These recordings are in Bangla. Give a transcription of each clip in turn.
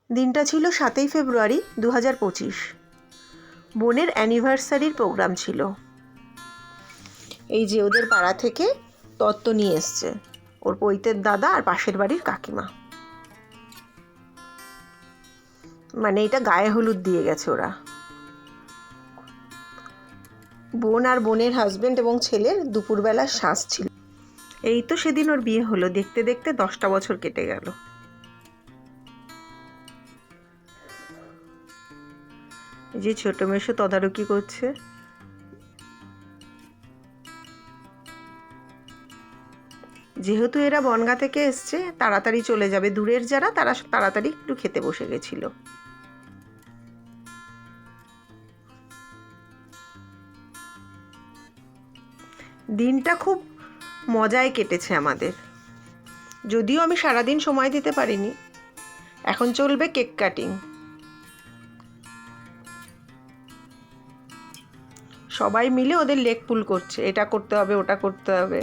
দিনটা ছিল 7ই ফেব্রুয়ারি 2025। বোনের অ্যানিভার্সারির প্রোগ্রাম ছিল। এই যে ওদের পাড়া থেকে তত্ত্ব নিয়ে এসছে ওর পৈতের দাদা আর পাশের বাড়ির কাকিমা। মানে এটা গায়ে হলুদ দিয়ে গেছে ওরা। বোন আর বোনের হাজবেন্ড এবং ছেলের দুপুরবেলার সাজ ছিল। এই তো সেদিন ওর বিয়ে হলো, দেখতে দেখতে 10টা বছর কেটে গেল। এই যে ছোট মেশো তদারকি করছে। যেহেতু এরা বনগা থেকে এসছে, তাড়াতাড়ি চলে যাবে। দূরের যারা তারা তাড়াতাড়ি একটু খেতে বসে গেছিল। দিনটা খুব মজায় কেটেছে আমাদের, যদিও আমি সারাদিন সময় দিতে পারিনি। এখন চলবে কেক কাটিং। সবাই মিলে ওদের লেগ পুল করছে, এটা করতে হবে ওটা করতে হবে।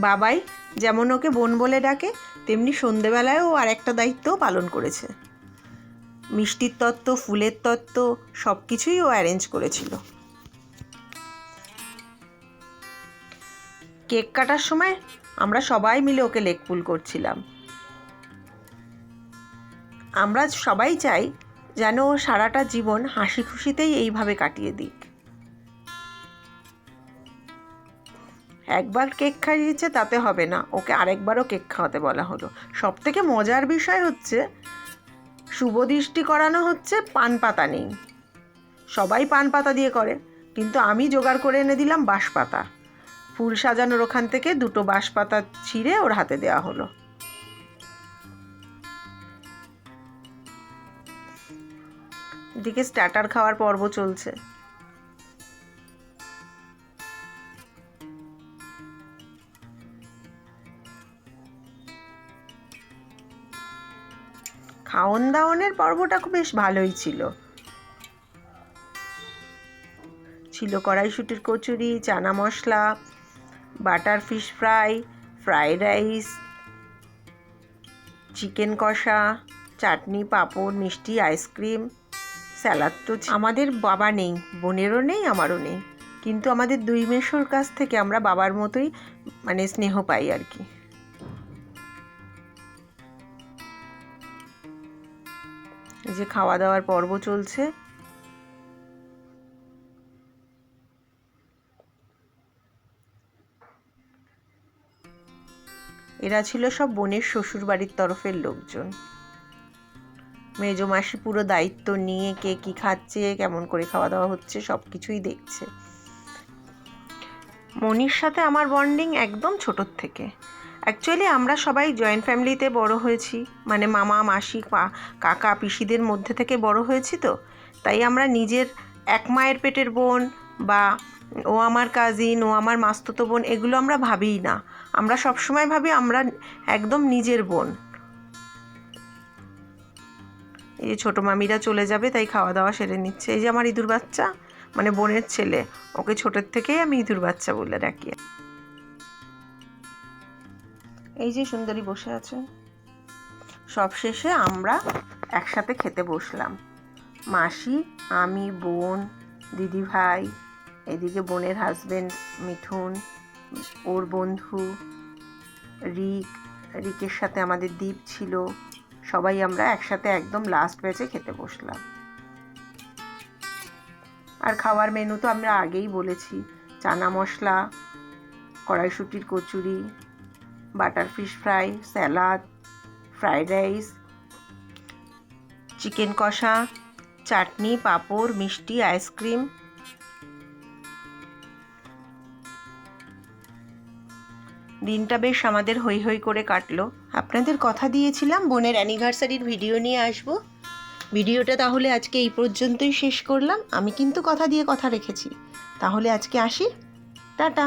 বাবাই যেমন ওকে বোন বলে ডাকে, তেমনি সন্ধেবেলায়ও আর একটা দায়িত্বও পালন করেছে। মিষ্টির তত্ত্ব, ফুলের তত্ত্ব সব কিছুই ও অ্যারেঞ্জ করেছিল। কেক কাটার সময় আমরা সবাই মিলে ওকে লেগ পুল করছিলাম। আমরা সবাই চাই যেন ও সারাটা জীবন হাসি খুশিতেই এইভাবে কাটিয়ে দিক। একবার কেক খাইয়েছে তাতে হবে না, ওকে আরেকবারও কেক খাওয়াতে বলা হলো। সব থেকে মজার বিষয় হচ্ছে, শুভদৃষ্টি করানো হচ্ছে, পান পাতা নেই। সবাই পান পাতা দিয়ে করে, কিন্তু আমি জোগাড় করে এনে দিলাম বাঁশপাতা। ফুল সাজানোর ওখান থেকে 2টো বাঁশপাতা ছিঁড়ে ওর হাতে দেওয়া হলো। এদিকে স্টার্টার খাওয়ার পর্ব চলছে। খাওন দাওয়ানের পর্বটা খুব বেশ ভালোই ছিল। ছিল কড়াইশুঁটির kachori, chana masala, butter fish fry, fried rice, chicken kosha, chutney, পাঁপড়, মিষ্টি, আইসক্রিম, স্যালাড। তো আমাদের বাবা নেই, বোনেরও নেই, আমারও নেই, কিন্তু আমাদের 2 মেশোর কাছ থেকে আমরা বাবার মতোই মানে স্নেহ পাই আর কি। এই যে খাওয়া দাওয়ার পর্ব চলছে। এরা ছিল সব বোনের শ্বশুর বাড়ির তরফের লোকজন। মেজো মাসি পুরো দায়িত্ব নিয়ে কে কি খাচ্ছে, কেমন করে খাওয়া দাওয়া হচ্ছে সব কিছুই দেখছে। মনির সাথে আমার বন্ডিং একদম ছোটোর থেকে। অ্যাকচুয়ালি আমরা সবাই জয়েন্ট ফ্যামিলিতে বড় হয়েছি, মানে মামা মাসি কাকা পিসিদের মধ্যে থেকে বড় হয়েছি। তো তাই আমরা নিজের এক মায়ের পেটের বোন বা ও আমার কাজিন, ও আমার মাস্তুতো বোন, এগুলো আমরা ভাবিই না। আমরা সবসময় ভাবি আমরা একদম নিজের বোন। এই যে ছোটো মামিরা চলে যাবে, তাই খাওয়া দাওয়া সেরে নিচ্ছে। এই যে আমার ইঁদুর বাচ্চা, মানে বোনের ছেলে, ওকে ছোটোর থেকেই আমি ইঁদুর বাচ্চা বলে ডাকি। এই যে সুন্দরী বসে আছেন। সব শেষে আমরা একসাথে খেতে বসলাম। মাসি, আমি, বোন, দিদি ভাই, এদিকে বোনের হাজবেন্ড মিঠুন, ওর বন্ধু রিকের সাথে আমাদের দ্বীপ ছিল। সবাই আমরা একসাথে একদম লাস্ট ব্যাচে খেতে বসলাম। আর খাওয়ার মেনু তো আমরা আগেই বলেছি, চানা মশলা, কড়াইশুঁটির kachori, butter fish fry, salad, fried rice, chicken kosha, chutney, পাঁপড়, মিষ্টি, আইসক্রিম। দিনটা বেশ আমাদের হই হই করে কাটলো। আপনাদের কথা দিয়েছিলাম বোনের অ্যানিভার্সারির ভিডিও নিয়ে আসবো। ভিডিওটা তাহলে আজকে এই পর্যন্তই শেষ করলাম। আমি কিন্তু কথা দিয়ে কথা রেখেছি। তাহলে আজকে আসি, টাটা।